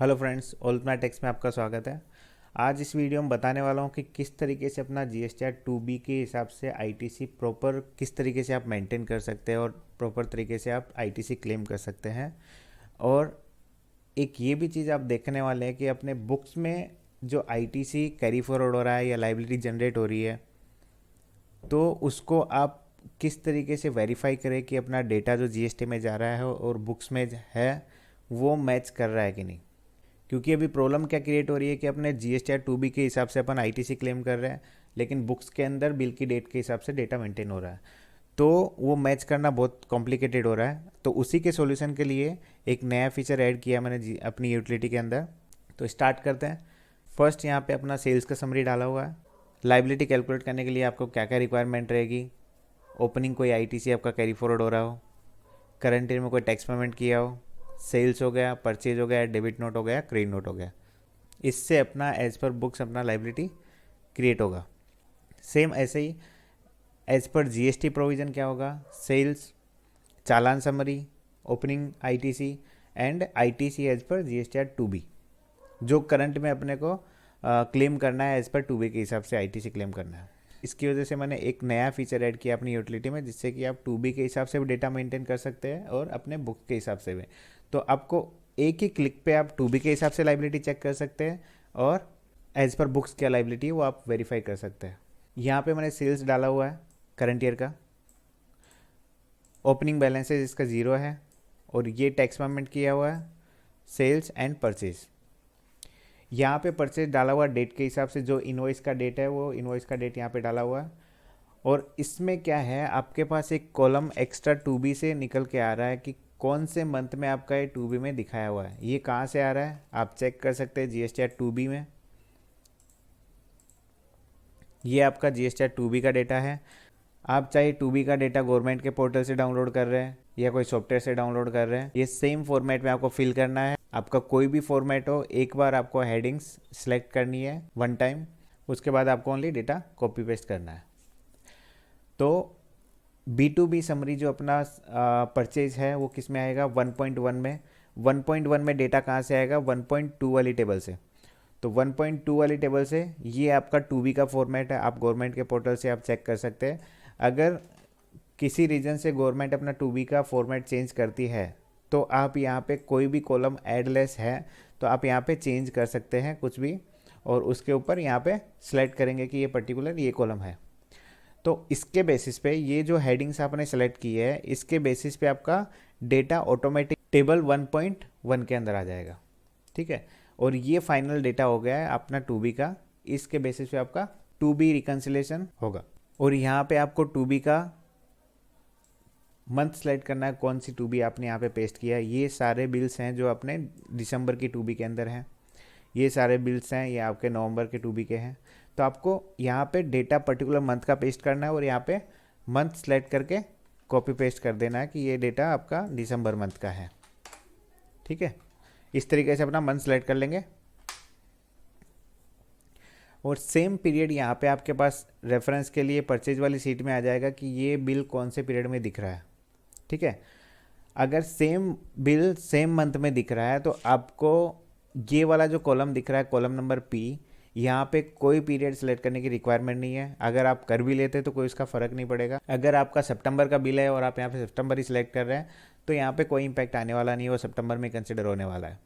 Hello friends, old takes में आपका स्वागत है। आज इस वीडियो में बताने वाला हूँ कि किस तरीके से अपना जीएसटीआर 2B के हिसाब से आईटीसी प्रॉपर किस तरीके से आप मेंटेन कर सकते हैं और प्रॉपर तरीके से आप आईटीसी क्लेम कर सकते हैं। और एक ये भी चीज़ आप देखने वाले हैं कि अपने बुक्स में जो आईटीसी कैरी फॉरवर्ड हो रहा है या लाइबिलिटी जनरेट हो रही है, तो उसको आप किस तरीके से वेरीफाई करें कि अपना डेटा जो जीएसटी में जा रहा है और बुक्स में है वो मैच कर रहा है कि नहीं। क्योंकि अभी प्रॉब्लम क्या क्रिएट हो रही है कि अपने जीएसटीआर 2B के हिसाब से अपन आईटीसी क्लेम कर रहे हैं, लेकिन बुक्स के अंदर बिल की डेट के हिसाब से डेटा मेंटेन हो रहा है, तो वो मैच करना बहुत कॉम्प्लिकेटेड हो रहा है। तो उसी के सॉल्यूशन के लिए एक नया फीचर ऐड किया मैंने अपनी यूटिलिटी के अंदर। तो स्टार्ट करते हैं। फर्स्ट यहाँ पे अपना सेल्स का समरी डाला हुआ है। लाइबिलिटी कैलकुलेट करने के लिए आपको क्या क्या रिक्वायरमेंट रहेगी। ओपनिंग कोई आईटीसी आपका कैरी फॉरवर्ड हो रहा हो, करंट ईयर में कोई टैक्स पेमेंट किया हो, सेल्स हो गया, परचेज हो गया, डेबिट नोट हो गया, क्रेडिट नोट हो गया। इससे अपना एज पर बुक्स अपना लाइबिलिटी क्रिएट होगा। सेम ऐसे ही एज पर जीएसटी प्रोविज़न क्या होगा, सेल्स, चालान summary, opening ITC and ITC as per GSTR 2B, जो करंट में अपने को क्लेम करना है एज पर 2B के हिसाब से आईटीसी क्लेम करना है। इसकी वजह से मैंने एक नया फीचर ऐड किया अपनी यूटिलिटी में, जिससे कि आप 2B के हिसाब से भी डेटा मेंटेन कर सकते हैं और अपने बुक के हिसाब से भी। तो आपको एक ही क्लिक पे आप 2B के हिसाब से लाइबिलिटी चेक कर सकते हैं और एज पर बुक्स क्या लाइबिलिटी है वो आप वेरीफाई कर सकते हैं। यहाँ पे मैंने सेल्स डाला हुआ है करंट ईयर का, ओपनिंग बैलेंस है जिसका 0 है, और ये टैक्स पेमेंट किया हुआ है, सेल्स एंड परचेज। यहाँ पे परचेज डाला हुआ डेट के हिसाब से, जो इनवॉइस का डेट है वो इनवॉइस का डेट यहाँ पे डाला हुआ है। और इसमें क्या है, आपके पास एक कॉलम एक्स्ट्रा 2B से निकल के आ रहा है कि कौन से मंथ में आपका ये 2B में दिखाया हुआ है। ये कहाँ से आ रहा है आप चेक कर सकते हैं जीएसटीआर 2B में। ये आपका जीएसटीआर 2B का डेटा है। आप चाहे 2B का डेटा गवर्नमेंट के पोर्टल से डाउनलोड कर रहे हैं या कोई सॉफ्टवेयर से डाउनलोड कर रहे हैं, ये सेम फॉर्मेट में आपको फिल करना है। आपका कोई भी फॉर्मेट हो, एक बार आपको हेडिंग्स सेलेक्ट करनी है वन टाइम, उसके बाद आपको ओनली डेटा कॉपी पेस्ट करना है। तो B2B समरी जो अपना परचेज है वो किस में आएगा, 1.1 में। 1.1 में डेटा कहाँ से आएगा, 1.2 वाली टेबल से। तो 1.2 वाली टेबल से ये आपका 2B का फॉर्मेट है। आप गवर्नमेंट के पोर्टल से आप चेक कर सकते हैं। अगर किसी रीजन से गवर्नमेंट अपना 2B का फॉर्मेट चेंज करती है, तो आप यहाँ पे कोई भी कॉलम एडलेस है तो आप यहाँ पे चेंज कर सकते हैं कुछ भी, और उसके ऊपर यहाँ पे सेलेक्ट करेंगे कि ये पर्टिकुलर ये कॉलम है। तो इसके बेसिस पे ये जो हेडिंग्स आपने सेलेक्ट की है, इसके बेसिस पे आपका डेटा ऑटोमेटिक टेबल 1.1 के अंदर आ जाएगा। ठीक है, और ये फाइनल डेटा हो गया है अपना 2B का। इसके बेसिस पे आपका 2B रिकन्सिलेशन होगा। और यहाँ पे आपको 2B का मंथ सेलेक्ट करना है, कौन सी 2B आपने यहाँ पे पेस्ट किया है। ये सारे बिल्स हैं जो अपने दिसंबर की 2B के अंदर हैं। ये सारे बिल्स हैं, ये आपके नवंबर के 2B के हैं। तो आपको यहाँ पे डेटा पर्टिकुलर मंथ का पेस्ट करना है और यहाँ पे मंथ सेलेक्ट करके कॉपी पेस्ट कर देना है कि ये डेटा आपका दिसंबर मंथ का है। ठीक है, इस तरीके से अपना मंथ सेलेक्ट कर लेंगे। और सेम पीरियड यहाँ पे आपके पास रेफरेंस के लिए परचेज वाली सीट में आ जाएगा कि ये बिल कौन से पीरियड में दिख रहा है। ठीक है, अगर सेम बिल सेम मंथ में दिख रहा है तो आपको ये वाला जो कॉलम दिख रहा है, कॉलम नंबर P, यहाँ पे कोई पीरियड सेलेक्ट करने की रिक्वायरमेंट नहीं है। अगर आप कर भी लेते तो कोई इसका फ़र्क नहीं पड़ेगा। अगर आपका सितंबर का बिल है और आप यहाँ पे सितंबर ही सिलेक्ट कर रहे हैं तो यहाँ पे कोई इम्पैक्ट आने वाला नहीं है, वो सितंबर में कंसिडर होने वाला है।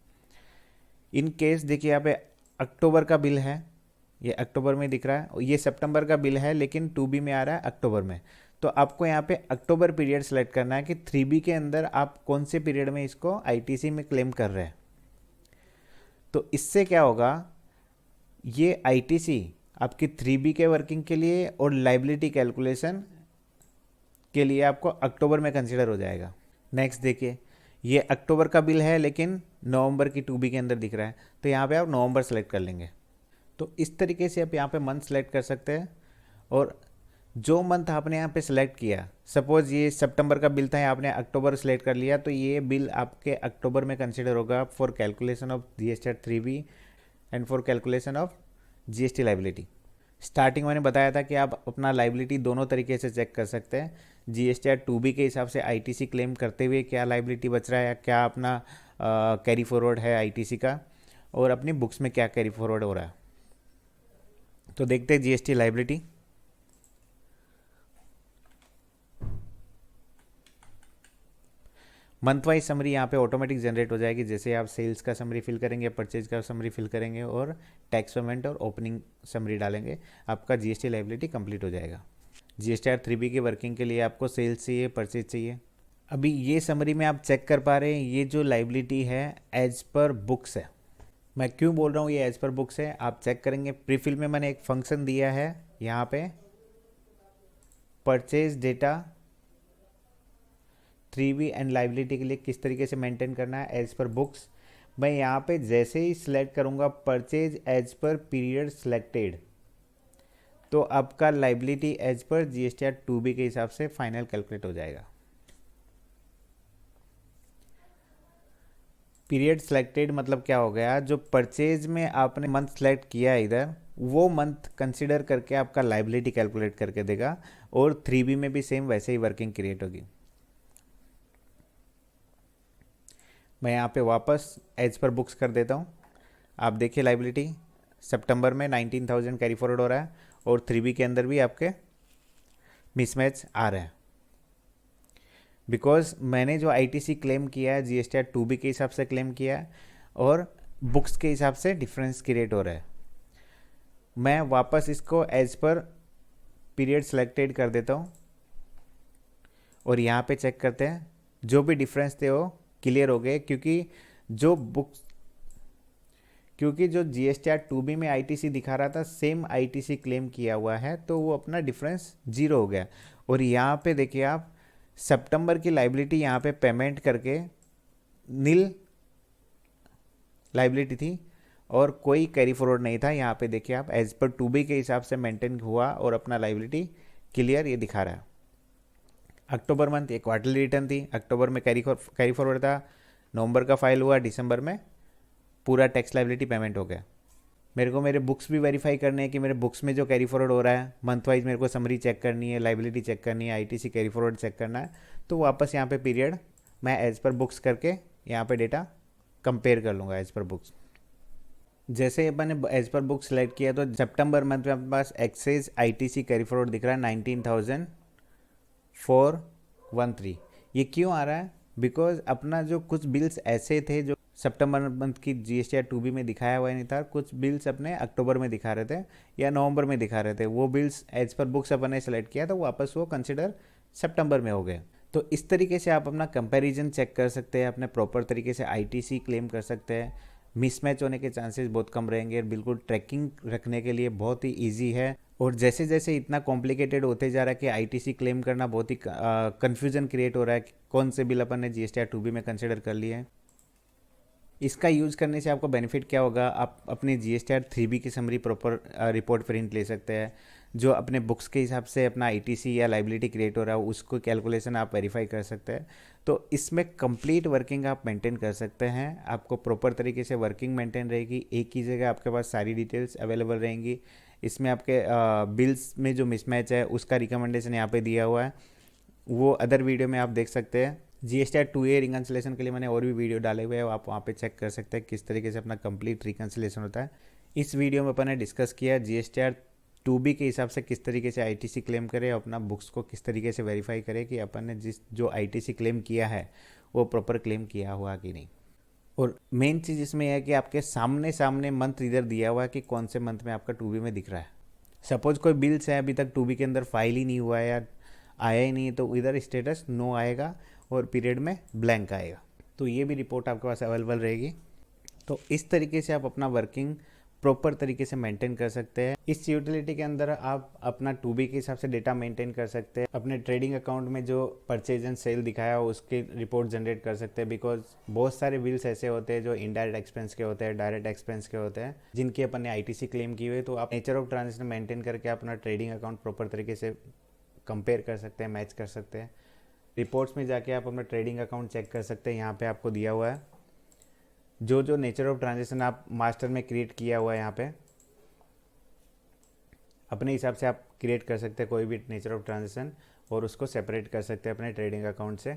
इन केस देखिए यहाँ पे अक्टूबर का बिल है, ये अक्टूबर में दिख रहा है, और ये सितंबर का बिल है लेकिन 2B में आ रहा है अक्टूबर में। तो आपको यहाँ पे अक्टूबर पीरियड सेलेक्ट करना है कि 3B के अंदर आप कौन से पीरियड में इसको आईटीसी में क्लेम कर रहे हैं। तो इससे क्या होगा, ये आईटीसी आपकी 3B के वर्किंग के लिए और लाइबिलिटी कैलकुलेशन के लिए आपको अक्टूबर में कंसिडर हो जाएगा। नेक्स्ट देखिए, ये अक्टूबर का बिल है लेकिन नवंबर की 2B के अंदर दिख रहा है, तो यहाँ पे आप नवंबर सेलेक्ट कर लेंगे। तो इस तरीके से आप यहाँ पे मंथ सेलेक्ट कर सकते हैं। और जो मंथ आपने यहाँ पे सेलेक्ट किया, सपोज ये सितंबर का बिल था, आपने अक्टूबर सेलेक्ट कर लिया, तो ये बिल आपके अक्टूबर में कंसिडर होगा for calculation of GSTR 3B and for calculation of GST liability. Starting मैंने बताया था कि आप अपना लाइबिलिटी दोनों तरीके से चेक कर सकते हैं। जीएसटीआर 2B के हिसाब से आईटीसी क्लेम करते हुए क्या लाइबिलिटी बच रहा है या क्या अपना कैरी फॉरवर्ड है आईटीसी का, और अपनी बुक्स में क्या कैरी फॉरवर्ड हो रहा है। तो देखते हैं GST liability. Month wise summary यहाँ पे ऑटोमेटिक जनरेट हो जाएगी। जैसे आप सेल्स का समरी फिल करेंगे, परचेज का समरी फिल करेंगे और टैक्स पेमेंट और ओपनिंग समरी डालेंगे, आपका जीएसटी लायबिलिटी कंप्लीट हो जाएगा। जीएसटीआर 3B की वर्किंग के लिए आपको सेल्स चाहिए, परचेज चाहिए। अभी ये समरी में आप चेक कर पा रहे हैं, ये जो लायबिलिटी है एज पर बुक्स है। मैं क्यों बोल रहा हूँ ये एज पर बुक्स है, आप चेक करेंगे प्रीफिल में मैंने एक फंक्शन दिया है यहाँ पे, purchase data 3B and liability के लिए किस तरीके से मेंटेन करना है एज पर बुक्स। मैं यहाँ पे जैसे ही सिलेक्ट करूँगा purchase as per period selected, तो आपका liability as per GSTR 2B के हिसाब से फाइनल कैलकुलेट हो जाएगा। पीरियड सिलेक्टेड मतलब क्या हो गया, जो परचेज में आपने मंथ सेलेक्ट किया है इधर, वो मंथ कंसिडर करके आपका लायबिलिटी कैलकुलेट करके देगा। और 3B में भी सेम वैसे ही वर्किंग क्रिएट होगी। मैं यहाँ पे वापस एज पर बुक्स कर देता हूँ। आप देखिए लायबिलिटी सितंबर में 19,000 कैरी फॉरवर्ड हो रहा है और 3B के अंदर भी आपके मिसमैच आ रहे हैं, बिकॉज मैंने जो आईटीसी क्लेम किया है जीएसटीआर 2B के हिसाब से क्लेम किया है और बुक्स के हिसाब से डिफरेंस क्रिएट हो रहा है। मैं वापस इसको एज पर पीरियड सेलेक्टेड कर देता हूँ और यहाँ पे चेक करते हैं, जो भी डिफरेंस थे वो क्लियर हो गए, क्योंकि जो जीएसटीआर 2B में आईटीसी दिखा रहा था सेम आईटीसी क्लेम किया हुआ है, तो वो अपना डिफरेंस जीरो हो गया। और यहाँ पे देखिए आप सितंबर की लायबिलिटी यहाँ पे पेमेंट करके नील लायबिलिटी थी और कोई कैरी फॉरवर्ड नहीं था। यहाँ पे देखिए आप एज पर 2B के हिसाब से मेंटेन हुआ और अपना लायबिलिटी क्लियर ये दिखा रहा है। अक्टूबर मंथ एक क्वार्टरली रिटर्न थी, अक्टूबर में कैरी फॉरवर्ड था, नवंबर का फाइल हुआ, दिसंबर में पूरा टैक्स लायबिलिटी पेमेंट हो गया। मेरे को मेरे बुक्स भी वेरीफाई करने हैं कि मेरे बुक्स में जो कैरी फॉरवर्ड हो रहा है, मंथ वाइज मेरे को समरी चेक करनी है, लायबिलिटी चेक करनी है, आईटीसी कैरी फॉरवर्ड चेक करना है। तो वापस यहाँ पे पीरियड मैं एज पर बुक्स करके यहाँ पे डेटा कंपेयर कर लूँगा एज पर बुक्स। जैसे ही मैंने एज पर बुक सेलेक्ट किया तो सितंबर मंथ में अपने पास एक्सेस आईटीसी कैरी फॉरवर्ड दिख रहा है 19,413। ये क्यों आ रहा है, बिकॉज अपना जो कुछ बिल्स ऐसे थे जो सितंबर मंथ की जीएसटीआर 2B में दिखाया हुआ नहीं था, कुछ बिल्स अपने अक्टूबर में दिखा रहे थे या नवंबर में दिखा रहे थे, वो बिल्स एज पर बुक्स अपन ने सेलेक्ट किया तो वापस वो कंसिडर सितंबर में हो गए। तो इस तरीके से आप अपना कंपैरिजन चेक कर सकते हैं, अपने प्रॉपर तरीके से आईटीसी क्लेम कर सकते हैं। मिसमैच होने के चांसेस बहुत कम रहेंगे, बिल्कुल ट्रैकिंग रखने के लिए बहुत ही इजी है। और जैसे जैसे इतना कॉम्प्लिकेटेड होते जा रहा है कि आईटीसी क्लेम करना बहुत ही कन्फ्यूजन क्रिएट हो रहा है, कौन से बिल अपन ने जीएसटीआर 2B में कंसिडर कर लिए हैं। इसका यूज़ करने से आपको बेनिफिट क्या होगा, आप अपने जीएसटीआर 3B की समरी प्रॉपर रिपोर्ट प्रिंट ले सकते हैं। जो अपने बुक्स के हिसाब से अपना आईटीसी या लायबिलिटी क्रिएट हो रहा है उसको कैलकुलेशन आप वेरीफाई कर सकते हैं। तो इसमें कंप्लीट वर्किंग आप मेंटेन कर सकते हैं। आपको प्रॉपर तरीके से वर्किंग मेंटेन रहेगी, एक ही जगह आपके पास सारी डिटेल्स अवेलेबल रहेंगी। इसमें आपके बिल्स में जो मिसमैच है उसका रिकमेंडेशन यहाँ पे दिया हुआ है, वो अदर वीडियो में आप देख सकते हैं। जीएसटीआर 2A रिकन्सिलेशन के लिए मैंने और भी वीडियो डाले हुए हैं, आप वहाँ पे चेक कर सकते हैं किस तरीके से अपना कंप्लीट रिकन्सिलेशन होता है। इस वीडियो में अपन ने डिस्कस किया जीएसटीआर 2B के हिसाब से किस तरीके से आईटीसी क्लेम करें, अपना बुक्स को किस तरीके से वेरीफाई करें कि अपन ने जो आईटीसी क्लेम किया है वो प्रॉपर क्लेम किया हुआ कि नहीं। और मेन चीज़ इसमें है कि आपके सामने सामने मंथ इधर दिया हुआ है कि कौन से मंथ में आपका 2B में दिख रहा है। सपोज कोई बिल्स है अभी तक 2B के अंदर फाइल ही नहीं हुआ है या आया ही नहीं, तो इधर स्टेटस नो आएगा और पीरियड में ब्लैंक आएगा, तो ये भी रिपोर्ट आपके पास अवेलेबल रहेगी। तो इस तरीके से आप अपना वर्किंग प्रॉपर तरीके से मेंटेन कर सकते हैं। इस यूटिलिटी के अंदर आप अपना 2B के हिसाब से डेटा मेंटेन कर सकते हैं। अपने ट्रेडिंग अकाउंट में जो परचेज एंड सेल दिखाया हो उसकी रिपोर्ट जनरेट कर सकते हैं, बिकॉज बहुत सारे बिल्स ऐसे होते हैं जो इनडायरेक्ट एक्सपेंस के होते हैं, डायरेक्ट एक्सपेंस के होते हैं, जिनकी अपन ने आईटीसी क्लेम की हुई। तो आप नेचर ऑफ ट्रांजेक्शन मेंटेन करके अपना ट्रेडिंग अकाउंट प्रॉपर तरीके से कंपेयर कर सकते हैं, मैच कर सकते हैं। रिपोर्ट्स में जाके आप अपना ट्रेडिंग अकाउंट चेक कर सकते हैं, यहाँ पे आपको दिया हुआ है जो नेचर ऑफ ट्रांजेक्शन आप मास्टर में क्रिएट किया हुआ है, यहाँ पे अपने हिसाब से आप क्रिएट कर सकते हैं कोई भी नेचर ऑफ ट्रांजेक्शन और उसको सेपरेट कर सकते हैं अपने ट्रेडिंग अकाउंट से।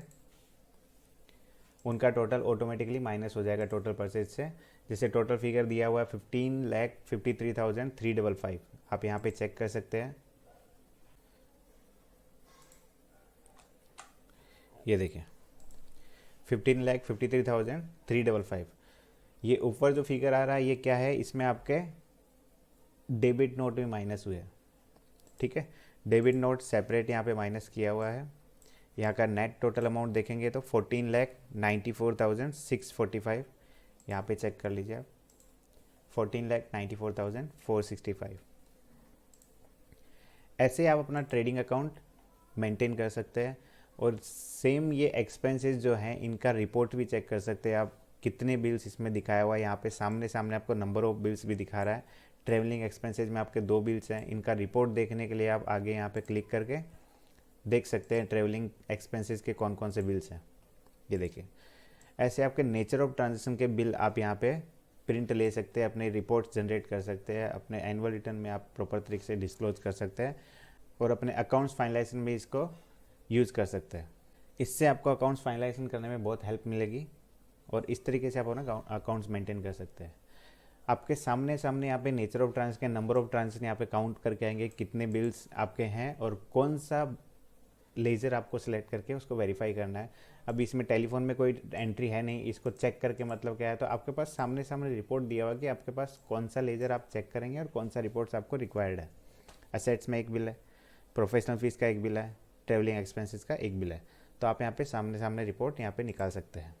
उनका टोटल ऑटोमेटिकली माइनस हो जाएगा टोटल परचेज से। जैसे टोटल फिगर दिया हुआ है 15,53,355, आप यहाँ पे चेक कर सकते हैं। ये देखिए 15,53,355। ये ऊपर जो फिगर आ रहा है ये क्या है, इसमें आपके डेबिट नोट में माइनस हुए हैं, ठीक है। डेबिट नोट सेपरेट यहाँ पे माइनस किया हुआ है। यहाँ का नेट टोटल अमाउंट देखेंगे तो 14,94,645, यहाँ पे चेक कर लीजिए आप, 14,94,465। ऐसे आप अपना ट्रेडिंग अकाउंट मेंटेन कर सकते हैं। और सेम ये एक्सपेंसेस जो हैं इनका रिपोर्ट भी चेक कर सकते हैं आप, कितने बिल्स इसमें दिखाया हुआ है। यहाँ पे सामने सामने आपको नंबर ऑफ बिल्स भी दिखा रहा है। ट्रेवलिंग एक्सपेंसेस में आपके 2 बिल्स हैं, इनका रिपोर्ट देखने के लिए आप आगे यहाँ पे क्लिक करके देख सकते हैं ट्रेवलिंग एक्सपेंसेस के कौन कौन से बिल्स हैं। ये देखिए, ऐसे आपके नेचर ऑफ ट्रांजेक्शन के बिल आप यहाँ पे प्रिंट ले सकते हैं, अपने रिपोर्ट्स जनरेट कर सकते हैं, अपने एनुअल रिटर्न में आप प्रॉपर तरीके से डिस्क्लोज कर सकते हैं और अपने अकाउंट्स फाइनलाइजेशन में इसको यूज़ कर सकते हैं। इससे आपको अकाउंट्स फाइनलाइजेशन करने में बहुत हेल्प मिलेगी और इस तरीके से आप अपना अकाउंट्स मेंटेन कर सकते हैं। आपके सामने सामने यहाँ पे nature of transaction, number of transaction यहाँ पे काउंट करके आएंगे, कितने बिल्स आपके हैं और कौन सा लेज़र आपको सिलेक्ट करके उसको वेरीफाई करना है। अब इसमें टेलीफोन में कोई एंट्री है नहीं, इसको चेक करके मतलब क्या है, तो आपके पास सामने सामने रिपोर्ट दिया हुआ कि आपके पास कौन सा लेज़र आप चेक करेंगे और कौन सा रिपोर्ट्स आपको रिक्वायर्ड है। असेट्स में एक बिल है, प्रोफेशनल फीस का एक बिल है, ट्रेवलिंग एक्सपेंसेस का एक बिल है। तो आप यहाँ पे सामने सामने रिपोर्ट यहाँ पे निकाल सकते हैं।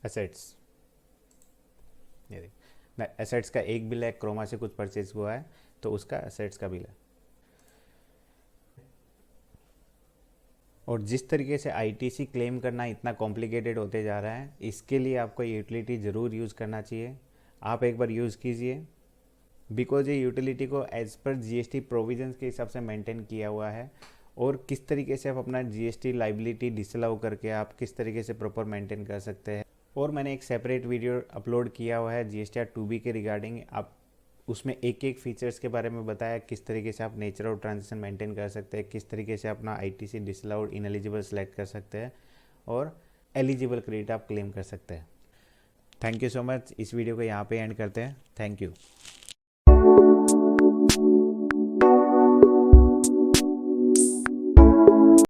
एसेट्स, ये देखिए एसेट्स का एक बिल है, क्रोमा से कुछ परचेज हुआ है तो उसका एसेट्स का बिल है। और जिस तरीके से आईटीसी क्लेम करना इतना कॉम्प्लिकेटेड होते जा रहा है, इसके लिए आपको यूटिलिटी ज़रूर यूज़ करना चाहिए। आप एक बार यूज़ कीजिए, बिकॉज ये यूटिलिटी को एज पर जीएसटी प्रोविजंस के हिसाब से मेंटेन किया हुआ है। और किस तरीके से आप अपना जीएसटी लाइबिलिटी डिसअलाउ करके आप किस तरीके से प्रॉपर मेंटेन कर सकते हैं। और मैंने एक सेपरेट वीडियो अपलोड किया हुआ है जीएसटीआर 2B के रिगार्डिंग, आप उसमें एक एक फीचर्स के बारे में बताया, किस तरीके से आप नेचर ऑफ ट्रांजेक्शन मेंटेन कर सकते हैं, किस तरीके से अपना आईटीसी डिसअलाउड इनएलिजिबल सेलेक्ट कर सकते हैं और एलिजिबल क्रेडिट आप क्लेम कर सकते हैं। Thank you so much. इस वीडियो को यहाँ पे एंड करते हैं। Thank you.